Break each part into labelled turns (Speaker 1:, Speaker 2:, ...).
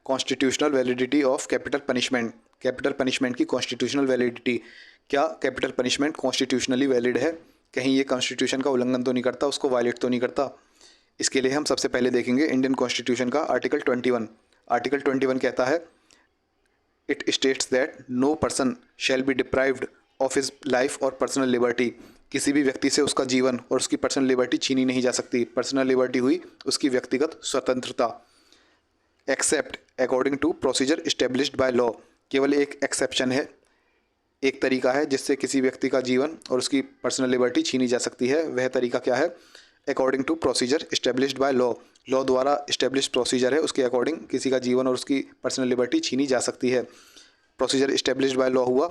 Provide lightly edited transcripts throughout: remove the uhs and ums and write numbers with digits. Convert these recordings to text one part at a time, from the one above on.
Speaker 1: Constitutional validity of capital punishment. Capital punishment की constitutional validity, क्या capital punishment constitutionally valid है, कहीं ये कॉन्स्टिट्यूशन का उल्लंघन तो नहीं करता, उसको वायलेट तो नहीं करता। इसके लिए हम सबसे पहले देखेंगे इंडियन कॉन्स्टिट्यूशन का आर्टिकल 21। आर्टिकल 21 कहता है, it states that no person shall be deprived of his life और पर्सनल लिबर्टी। किसी भी व्यक्ति से उसका जीवन और उसकी पर्सनल लिबर्टी छीनी नहीं जा सकती। पर्सनल लिबर्टी हुई उसकी व्यक्तिगत स्वतंत्रता। Except according to procedure established by law. केवल एक एक्सेप्शन है, एक तरीका है जिससे किसी व्यक्ति का जीवन और उसकी पर्सनल लिबर्टी छीनी जा सकती है। वह तरीका क्या है? According to procedure established by law. Law द्वारा इस्टेब्लिश प्रोसीजर है, उसके अकॉर्डिंग किसी का जीवन और उसकी पर्सनल लिबर्टी छीनी जा सकती है। प्रोसीजर इस्टेब्लिश्ड बाय लॉ हुआ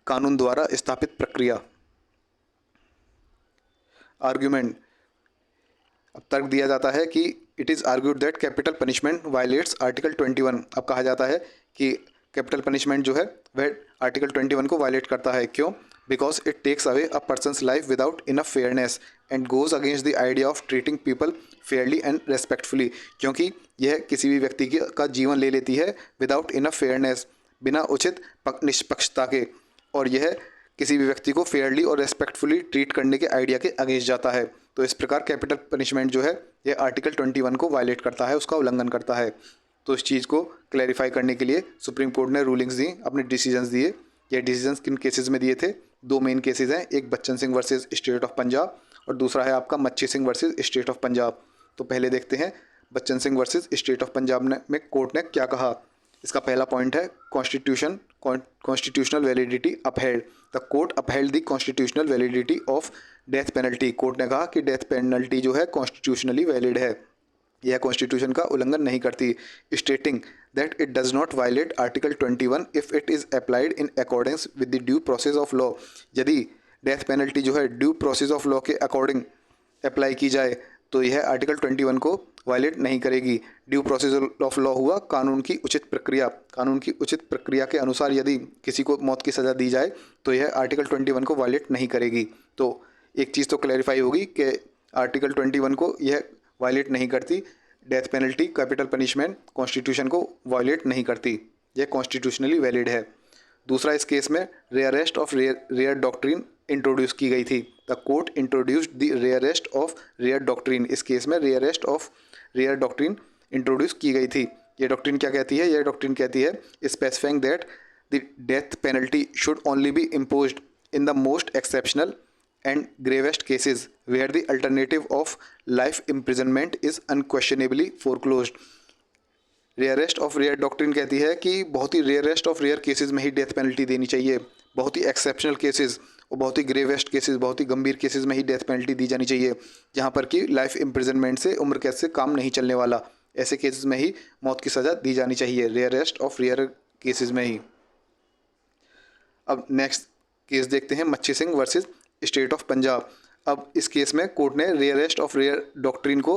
Speaker 1: कानून द्वारा स्थापित प्रक्रिया। आर्ग्यूमेंट, अब तर्क दिया जाता है कि it is argued that capital punishment violets article 21। अब कहा जाता है कि कैपिटल पनिशमेंट जो है वह आर्टिकल 21 को वायलेट करता है। क्यों? Because it takes away a person's life without enough fairness and goes against the idea of treating people fairly and respectfully. क्योंकि यह किसी भी व्यक्ति का जीवन ले लेती है विदाउट इनफ फेयरनेस, बिना उचित निष्पक्षता के, और यह किसी भी व्यक्ति को फेयरली और रेस्पेक्टफुली ट्रीट करने के आइडिया के अगेंस्ट जाता है। तो इस प्रकार कैपिटल पनिशमेंट जो है यह आर्टिकल 21 को वायलेट करता है, उसका उल्लंघन करता है। तो इस चीज़ को क्लैरिफाई करने के लिए सुप्रीम कोर्ट ने रूलिंग्स दी, अपने डिसीजंस दिए। ये डिसीजंस किन केसेस में दिए थे? दो मेन केसेस हैं, एक Bachchan Singh versus state of Punjab और दूसरा है आपका मच्छी Singh versus state of Punjab. तो पहले देखते हैं Bachchan Singh versus state of Punjab में कोर्ट ने क्या कहा। इसका पहला पॉइंट है constitutional validity upheld. The court upheld the constitutional validity of death penalty. Court ने कहा कि डेथ पेनल्टी जो है कॉन्स्टिट्यूशनली वैलिड है, यह कॉन्स्टिट्यूशन का उल्लंघन नहीं करती, stating that it does not violate article 21 if it is applied in accordance with the due process of law. यदि डेथ पेनल्टी जो है ड्यू प्रोसेस ऑफ लॉ के अकॉर्डिंग अप्लाई की जाए तो यह आर्टिकल 21 को वायलेट नहीं करेगी। ड्यू प्रोसेस ऑफ लॉ हुआ कानून की उचित प्रक्रिया। कानून की उचित प्रक्रिया के अनुसार यदि किसी को मौत की सज़ा दी जाए तो यह आर्टिकल 21 को वायलेट नहीं करेगी। तो एक चीज़ तो क्लैरिफाई होगी कि आर्टिकल 21 को यह वायलेट नहीं करती। Death penalty, capital punishment constitution को वायलेट नहीं करती, यह कॉन्स्टिट्यूशनली वैलिड है। दूसरा, इस केस में rarest of rare doctrine introduce की गई थी। The court introduced the rarest of rare doctrine. इस केस में rarest of rare doctrine introduce की गई थी। ये डॉक्ट्रिन क्या कहती है? यह डॉक्ट्रिन कहती है specifying that the death penalty should only B imposed in the most exceptional and gravest cases where the alternative of life imprisonment is unquestionably foreclosed। Rarest of rare doctrine कहती है कि बहुत ही रेयरेस्ट ऑफ रेयर केसेस में ही death penalty देनी चाहिए, बहुत ही एक्सेप्शनल केसेस और बहुत ही ग्रेवेस्ट केसेस, बहुत ही गंभीर केसेस में ही डेथ पेनल्टी दी जानी चाहिए, जहाँ पर कि लाइफ इम्प्रिजनमेंट से, उम्र कैद से काम नहीं चलने वाला, ऐसे केसेस में ही मौत की सज़ा दी जानी चाहिए, रेयरेस्ट ऑफ रेयर केसेस में ही। अब नेक्स्ट केस देखते हैं मच्छी Singh versus state of Punjab. अब इस केस में कोर्ट ने रेयरेस्ट ऑफ रेयर डॉक्ट्रिन को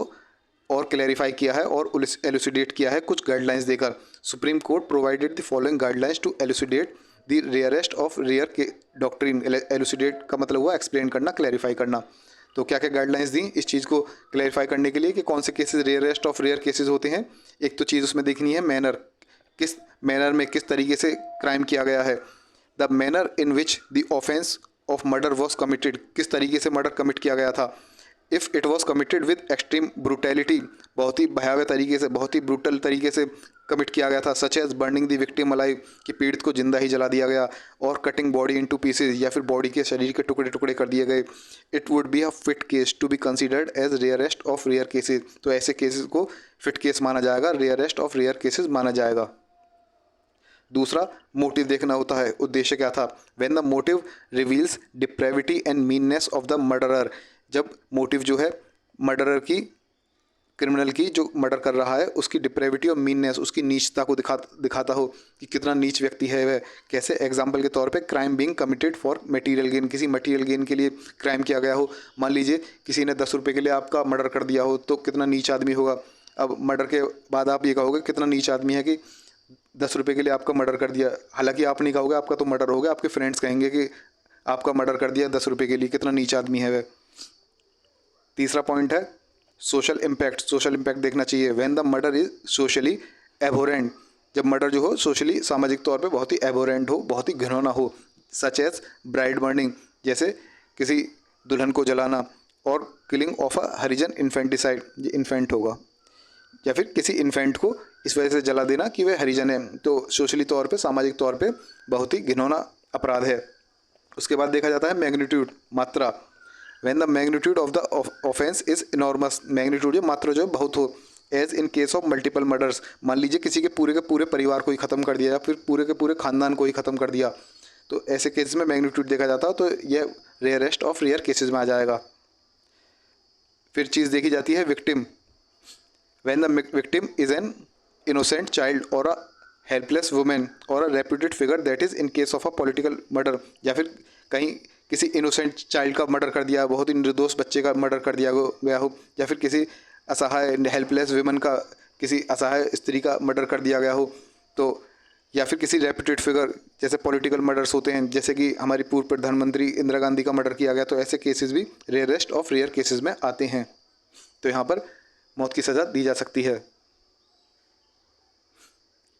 Speaker 1: और क्लैरिफाई किया है और एलुसिडेट किया है कुछ गाइडलाइंस देकर। Supreme court provided the following guidelines to elucidate the rarest of rare के डॉक्ट्रिन। एलुसिडेट का मतलब हुआ एक्सप्लेन करना, क्लैरिफाई करना। तो क्या क्या गाइडलाइंस दी इस चीज़ को क्लैरिफाई करने के लिए कि कौन से cases rarest of rare cases होते हैं। एक तो चीज़ उसमें देखनी है मैनर, किस मैनर में किस तरीके से क्राइम किया गया है। The manner in which the offence of murder was committed, किस तरीके से मर्डर कमिट किया गया था। If it was committed with extreme brutality, बहुत ही भयावह तरीके से, बहुत ही ब्रूटल तरीके से कमिट किया गया था। Such as burning the victim alive, कि पीड़ित को जिंदा ही जला दिया गया, और कटिंग बॉडी इनटू पीसेज, या फिर बॉडी के शरीर के टुकड़े टुकड़े कर दिए गए। It would be a fit case to be considered as rarest of rare cases. तो ऐसे केसेस को फिट केस माना जाएगा, रेयरेस्ट ऑफ रेयर केसेज माना जाएगा। दूसरा, मोटिव देखना होता है। उद्देश्य क्या था? When the motive reveals depravity and meanness of the murderer, जब मोटिव जो है मर्डरर की, क्रिमिनल की जो मर्डर कर रहा है, उसकी डिप्रेविटी और मीननेस, उसकी नीचता को दिखाता हो कि कितना नीच व्यक्ति है वह। कैसे? एग्जाम्पल के तौर पे crime being committed for material gain, किसी मटेरियल गेन के लिए क्राइम किया गया हो। मान लीजिए किसी ने 10 रुपये के लिए आपका मर्डर कर दिया हो, तो कितना नीच आदमी होगा। अब मर्डर के बाद आप ये कहोगे कितना नीच आदमी है कि 10 रुपये के लिए आपका मर्डर कर दिया। हालांकि आप नहीं कहोगे, आपका तो मर्डर हो गया, आपके फ्रेंड्स कहेंगे कि आपका मर्डर कर दिया 10 रुपये के लिए, कितना नीच आदमी है वह। तीसरा पॉइंट है सोशल इम्पैक्ट। सोशल इम्पैक्ट देखना चाहिए। When the murder is socially abhorrent, जब मर्डर जो हो सोशली सामाजिक तौर पे बहुत ही एबोरेंट हो, बहुत ही घिनौना हो, सच एज ब्राइड बर्निंग, जैसे किसी दुल्हन को जलाना, और killing of a Harijan infanticide, ये इन्फेंट होगा, या फिर किसी इन्फेंट को इस वजह से जला देना कि वह हरिजन है, तो सोशली तौर पे सामाजिक तौर पे बहुत ही घिनौना अपराध है। उसके बाद देखा जाता है मैग्नीट्यूड, मात्रा। When the magnitude of the offence is enormous, magnitude जो मात्रा जो बहुत हो, as in case of multiple murders, मान लीजिए किसी के पूरे परिवार को ही ख़त्म कर दिया या फिर पूरे के पूरे खानदान को ही ख़त्म कर दिया, तो ऐसे केसेस में मैग्नीट्यूड देखा जाता है, तो यह रेयरेस्ट ऑफ रेयर केसेस में आ जाएगा। फिर चीज़ देखी जाती है victim. When the victim is an innocent child और अ हेल्पलेस वुमेन और अ reputed figure, that is in case of a political murder, या फिर कहीं किसी इनोसेंट चाइल्ड का मर्डर कर दिया, बहुत ही निर्दोष बच्चे का मर्डर कर दिया गया हो, या फिर किसी असहाय हेल्पलेस वुमेन का, किसी असहाय स्त्री का मर्डर कर दिया गया हो, तो या फिर किसी रेप्यूटेड फिगर, जैसे पॉलिटिकल मर्डर्स होते हैं, जैसे कि हमारी पूर्व प्रधानमंत्री इंदिरा गांधी का मर्डर किया गया, तो ऐसे केसेस भी रेयरेस्ट ऑफ रेयर केसेस में आते हैं, तो यहाँ पर मौत की सज़ा दी जा सकती है।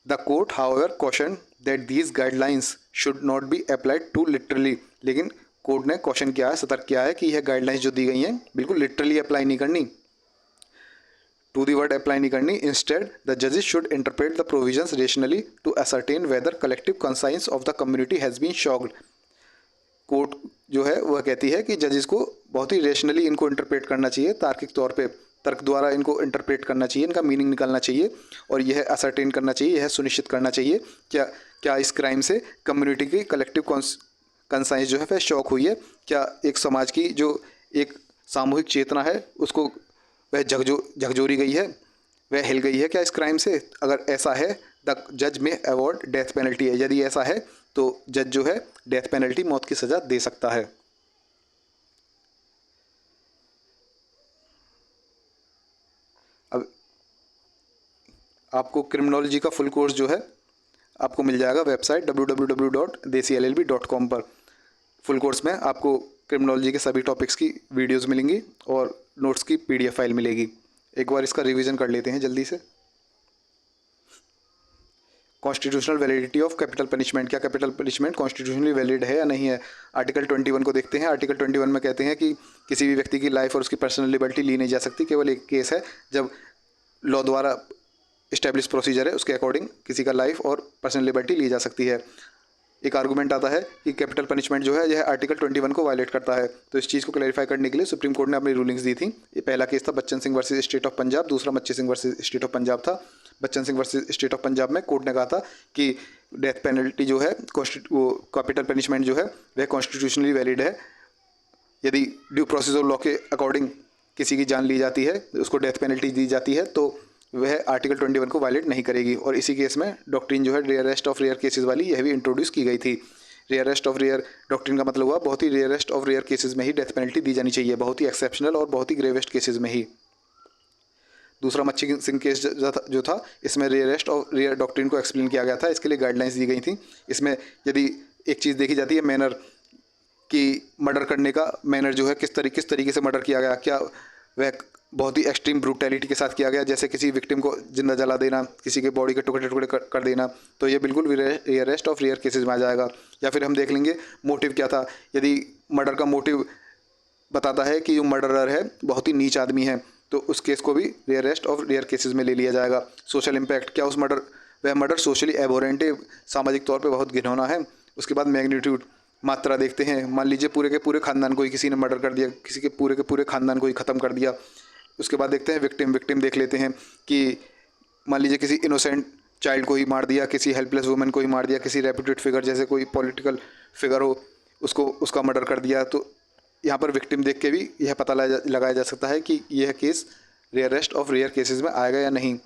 Speaker 1: The court however caution that these guidelines should not be applied too literally, लेकिन कोर्ट ने कॉशन किया है, सतर्क किया है कि यह गाइडलाइंस जो दी गई हैं बिल्कुल लिटरली अप्लाई नहीं करनी, टू दी वर्ड अप्लाई नहीं करनी। इंस्टेड द जजेस should interpret the provisions rationally to ascertain whether collective conscience of the community has been shocked. Court जो है वह कहती है कि जजेस को बहुत ही रेशनली इनको इंटरप्रेट करना चाहिए, तार्किक तौर पे तर्क द्वारा इनको इंटरप्रेट करना चाहिए, इनका मीनिंग निकालना चाहिए, और यह असर्टेन करना चाहिए, यह सुनिश्चित करना चाहिए क्या इस क्राइम से कम्युनिटी की कलेक्टिव कंसाइंस जो है वह शॉक हुई है, क्या एक समाज की जो एक सामूहिक चेतना है उसको वह झकझोरी गई है, वह हिल गई है क्या इस क्राइम से। अगर ऐसा है द जज में अवॉर्ड डेथ पेनल्टी है, यदि ऐसा है तो जज जो है डेथ पेनल्टी, मौत की सज़ा दे सकता है। अब आपको क्रिमिनोलॉजी का फुल कोर्स जो है आपको मिल जाएगा वेबसाइट www.desillb.com पर। फुल कोर्स में आपको क्रिमिनोलॉजी के सभी टॉपिक्स की वीडियोस मिलेंगी और नोट्स की PDF फाइल मिलेगी। एक बार इसका रिवीजन कर लेते हैं जल्दी से। Constitutional validity of capital punishment, क्या कैपिटल पनिशमेंट कॉन्स्टिट्यूशनली वैलिड है या नहीं है। आर्टिकल 21 को देखते हैं। आर्टिकल 21 में कहते हैं कि किसी भी व्यक्ति की लाइफ और उसकी पर्सनल लिबर्टी ली नहीं जा सकती। केवल एक केस है जब लॉ द्वारा इस्टेब्लिश प्रोसीजर है उसके अकॉर्डिंग किसी का लाइफ और पर्सनल लिबर्टी ली जा सकती है। एक आर्गूमेंट आता है कि कैपिटल पनिशमेंट जो है यह आर्टिकल 21 को वायलेट करता है। तो इस चीज़ को क्लैरिफाई करने के लिए सुप्रीम कोर्ट ने अपनी रूलिंग्स दी थी। ये पहला केस था Bachan Singh versus state of Punjab, दूसरा Machhi Singh versus state of Punjab था। Bachan Singh versus state of Punjab में कोर्ट ने कहा था कि डेथ पेनल्टी जो है कैपिटल पनिशमेंट जो है वह कॉन्स्टिट्यूशनली वैलिड है। यदि ड्यू प्रोसेस ऑफ लॉ के अकॉर्डिंग किसी की जान ली जाती है, उसको डेथ पेनल्टी दी जाती है, तो वह आर्टिकल 21 को वायलेट नहीं करेगी। और इसी केस में डॉक्ट्रिन जो है रेयरेस्ट ऑफ रेयर केसेस वाली यह भी इंट्रोड्यूस की गई थी। रेयरेस्ट ऑफ रेयर डॉक्ट्रिन का मतलब हुआ बहुत ही रेयरेस्ट ऑफ रेयर केसेस में ही डेथ पेनल्टी दी जानी चाहिए, बहुत ही एक्सेप्शनल और बहुत ही ग्रेवेस्ट केसेस में ही। दूसरा मच्छी सिंह केस जो था इसमें रेयरेस्ट ऑफ रेयर डॉक्ट्रिन को एक्सप्लेन किया गया था, इसके लिए गाइडलाइंस दी गई थी। इसमें यदि एक चीज़ देखी जाती है मैनर कि मर्डर करने का मैनर जो है किस तरीके से मर्डर किया गया, क्या वह बहुत ही एक्सट्रीम ब्रूटैलिटी के साथ किया गया, जैसे किसी विक्टिम को जिंदा जला देना, किसी के बॉडी के टुकड़े टुकड़े कर देना, तो ये बिल्कुल रेयरेस्ट ऑफ रेयर केसेस में आ जाएगा। या फिर हम देख लेंगे मोटिव क्या था। यदि मर्डर का मोटिव बताता है कि जो मर्डरर है बहुत ही नीच आदमी है, तो उस केस को भी रेयरेस्ट ऑफ रेयर केसेस में ले लिया जाएगा। सोशल इम्पैक्ट, क्या उस वह मर्डर सोशली एबोरेंट है, सामाजिक तौर पर बहुत घिनौना है। उसके बाद मैग्नीट्यूड, मात्रा देखते हैं। मान लीजिए पूरे के पूरे खानदान को ही किसी ने मर्डर कर दिया, किसी के पूरे खानदान को ही ख़त्म कर दिया। उसके बाद देखते हैं विक्टिम देख लेते हैं कि मान लीजिए किसी इनोसेंट चाइल्ड को ही मार दिया, किसी हेल्पलेस वुमेन को ही मार दिया, किसी रेप्यूटेड फिगर जैसे कोई पॉलिटिकल फिगर हो उसका मर्डर कर दिया। तो यहाँ पर विक्टिम देख के भी यह पता लगाया जा सकता है कि यह case rarest of rare cases में आएगा या नहीं।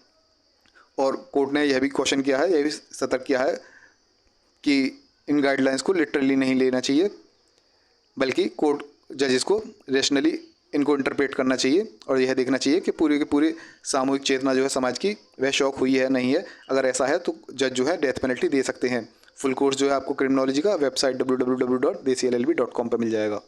Speaker 1: और कोर्ट ने यह भी क्वेश्चन किया है, यह भी सतर्क किया है कि इन गाइडलाइंस को लिटरली नहीं लेना चाहिए, बल्कि कोर्ट जजेस को रेशनली इनको इंटरप्रेट करना चाहिए और यह देखना चाहिए कि पूरी की पूरी सामूहिक चेतना जो है समाज की वह शौक हुई है नहीं है। अगर ऐसा है तो जज जो है डेथ पेनल्टी दे सकते हैं। फुल कोर्स जो है आपको क्रिमिनोलॉजी का वेबसाइट www.desillb.com पर मिल जाएगा।